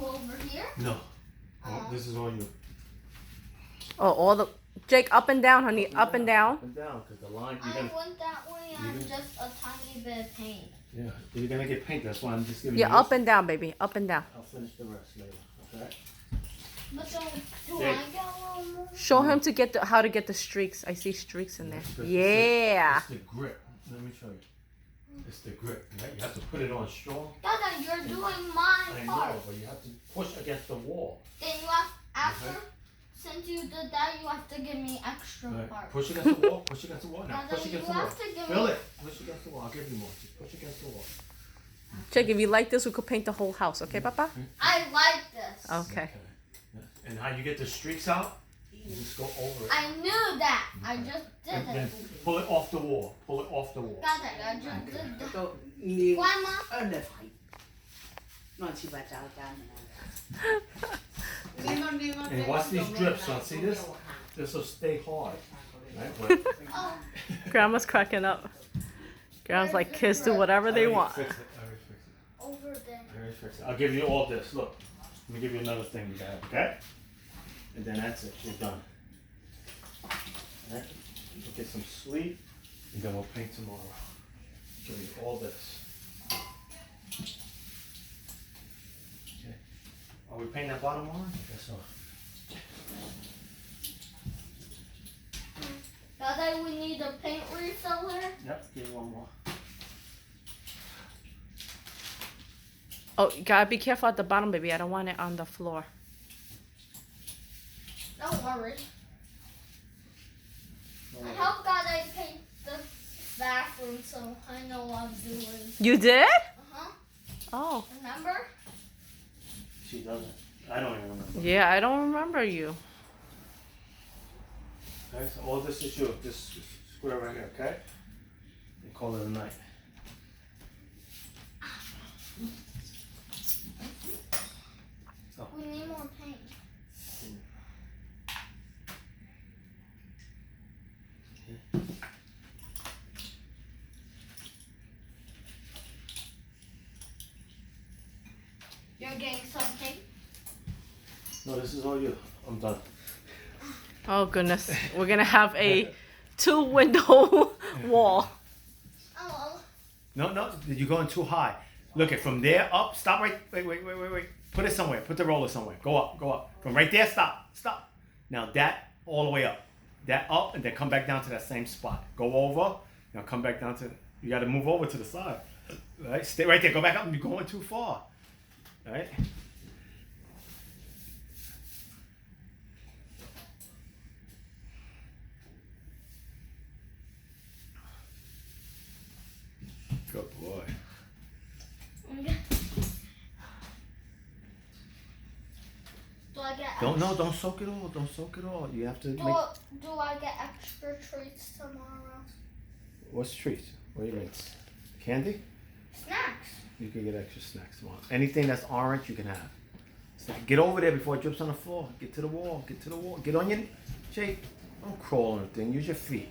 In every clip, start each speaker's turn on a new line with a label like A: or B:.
A: over here?
B: No. Oh, this is all you.
C: Oh, all the Jake, up and down, honey, up and down.
B: Up and down, because the line.
A: I went that way on just a tiny bit of paint.
B: Yeah, you're gonna get paint. That's why I'm just giving you.
C: Yeah, up and down, baby, up and down.
B: I'll finish the rest later. Okay.
A: But do I get a little more?
C: Show him to get how to get the streaks. I see streaks in there.
B: Because
C: Yeah.
B: It's the grip. Let me show you. It's the grip. Right? You have to put it on strong.
A: Dada, you're doing my
B: I
A: part.
B: know, but you have to push against the wall.
A: Then you have, after, since you did that, you have to give me extra
B: Right.
A: parts.
B: Push against the wall. Push against the wall. Now
A: Dada,
B: push
A: you
B: against the wall.
A: have to give
B: Feel
A: me...
B: it. Push against the wall. I'll give you more. Just push against the wall.
C: Jake, if you like this, we could paint the whole house. Okay, Papa?
A: I like this.
C: Okay.
B: Yeah. And how you get the streaks out? You just go over it.
A: I knew that. I just did
B: And then
A: it.
B: pull it off the wall. Pull it off the wall.
A: Dada, I just did that.
D: 都你
A: Grandma,
D: 2嚟睇，亂七八糟間。
B: And watch these drips, son. See this? This will stay hard. Right? But
A: oh,
C: Grandma's cracking up. Grandma's like, kids do whatever they want.
B: I already fixed it.
A: over there.
B: I already fixed it. I'll give you all this. Look. Let me give you another thing you got, okay? And then that's it. You're done. Alright? We'll get some sleep, and then we'll paint tomorrow. Give you all this. Okay. Are we painting that bottom one? I guess so.
A: Dada, we need a paint reseller.
B: Yep, give you one more.
C: Oh, you gotta be careful at the bottom, baby. I don't want it on the floor.
A: Don't worry. I helped Dada paint the bathroom, so I know what I'm doing.
C: You did?
A: Uh-huh.
C: Oh.
A: Remember?
B: She doesn't. I don't even remember.
C: Yeah, I don't remember you.
B: Okay, so all this is yours. This square right here, okay? And call it a night.
A: We need more paint. You're getting some paint?
B: No, this is all you. I'm done.
C: Oh goodness, we're gonna have a 2-window wall.
A: Oh,
B: No, you're going too high. Look it from there up. Stop right. Wait. Put it somewhere. Put the roller somewhere. Go up. From right there, stop. Now that all the way up. That up and then come back down to that same spot. Go over. Now come back down to. You got to move over to the side. All right. Stay right there. Go back up. You're going too far. All right. Good boy.
A: do I get
B: Don't soak it all. Don't soak it all. You have to make.
A: do I get extra treats tomorrow?
B: What's treats? What do you mean? Candy?
A: Snacks.
B: You can get extra snacks tomorrow. Anything that's orange, you can have. So get over there before it drips on the floor. Get to the wall. Get on your. Jake, don't crawl on the thing. Use your feet.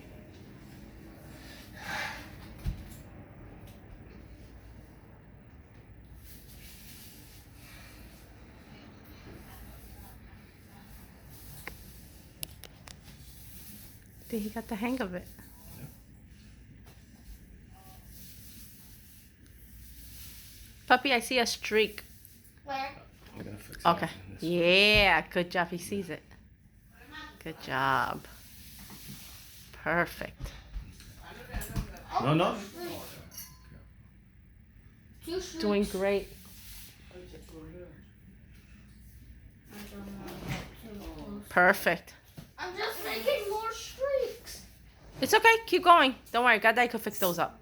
C: He got the hang of it. Puppy, I see a streak.
A: Where?
B: I'm gonna fix it.
C: Okay. Yeah, good job. He sees it. Good job. Perfect.
B: No.
A: Two streaks.
C: Doing great. Perfect.
A: I'm just making more streaks.
C: It's okay. Keep going. Don't worry. God, I could fix those up.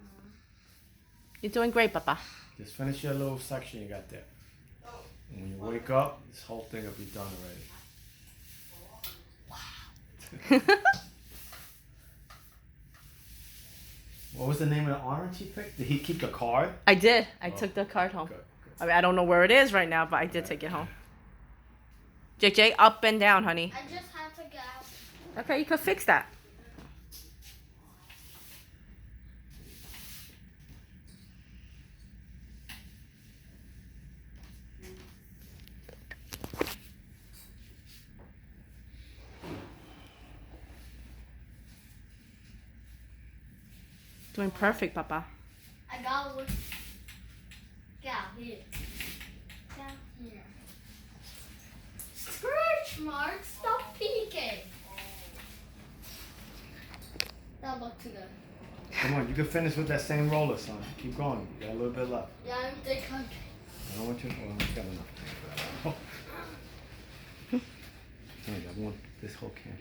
C: You're doing great, Papa.
B: Just finish your little section you got there. And when you wake up, this whole thing will be done already. What was the name of the orange he picked? Did he keep the card?
C: I did. I took the card home.
B: Good.
C: I mean, I don't know where it is right now, but I did take it home. JJ, up and down, honey.
A: I just had to get out.
C: Okay, you could fix that. Doing perfect, Papa.
A: I got one. Get out here. Down here. Stretch mark, stop peeking. That looks good.
B: Come on, you can finish with that same roller, son. Keep going. You got a little bit left.
A: Yeah, I think I can.
B: I don't want you. Oh, I got enough. Oh. I want this whole can.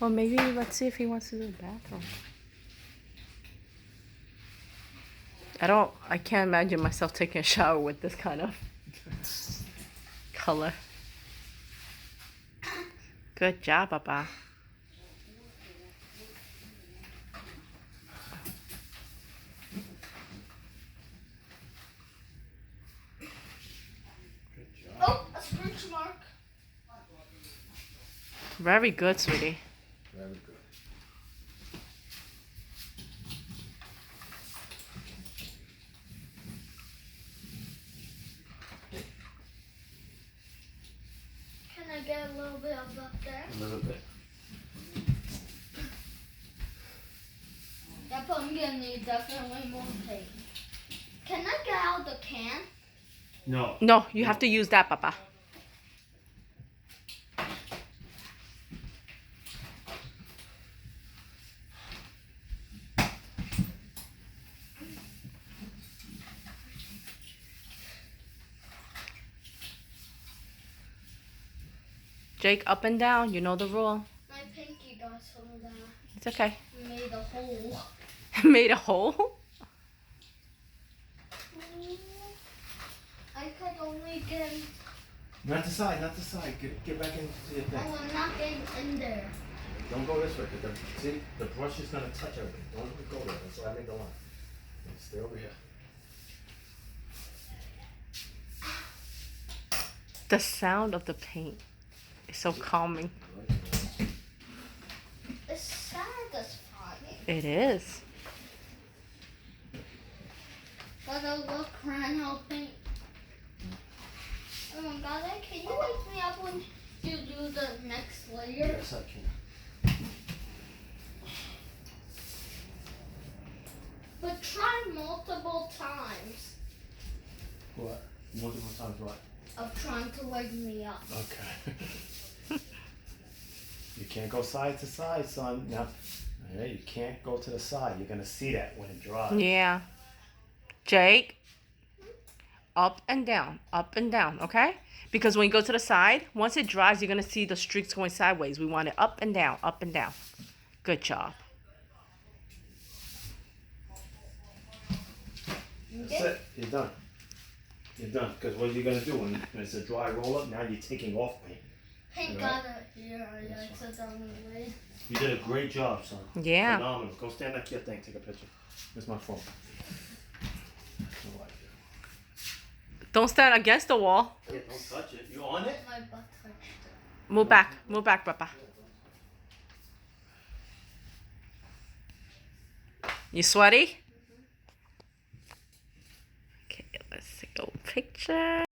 C: Well, maybe let's see if he wants to do the bathroom. I can't imagine myself taking a shower with this kind of color. Good job, Papa.
A: Oh, a stretch mark.
C: Very good, sweetie.
B: Very good.
A: Can I get a little bit of up there?
B: A little bit.
A: That pumpkin needs definitely more paint. Can I get out the can?
B: No.
C: No, you have to use that, Papa. Jake, up and down. You know the rule.
A: My pinky got some of that.
C: It's okay.
A: Made a hole.
C: Made a hole?
A: I could only get.
B: Not the side, not the side. Get back into your thing.
A: Oh, I'm not getting in there.
B: Don't go this way, because see, the brush is going to touch everything. Don't go there. That's why I made the line. Stay over here.
C: The sound of the paint is so calming.
A: It's satisfying.
C: It is.
A: Gotta look around how paint. Oh my god, can you wake me up when you do the next layer?
B: Yes, I can.
A: But try multiple times
B: What? Multiple times what?
A: of trying to wake me up.
B: Okay. You can't go side to side, son. Now, yeah, you can't go to the side. You're going to see that when it dries.
C: Yeah. Jake, up and down, okay? Because when you go to the side, once it dries, you're going to see the streaks going sideways. We want it up and down, up and down. Good job.
B: That's it. You're done. You're done. Because what are you going to do when it's a dry roll-up? Now you're taking off paint.
A: Paint got it here. I accidentally.
B: You did a great job, son.
C: Yeah.
B: Phenomenal. Go stand up to your thing. Take a picture. Here's my phone. I like it.
C: Don't stand against the wall.
B: Yeah, don't touch it. You on it?
A: My butt touched it.
C: Move back, Papa. You sweaty? Okay, let's take a picture.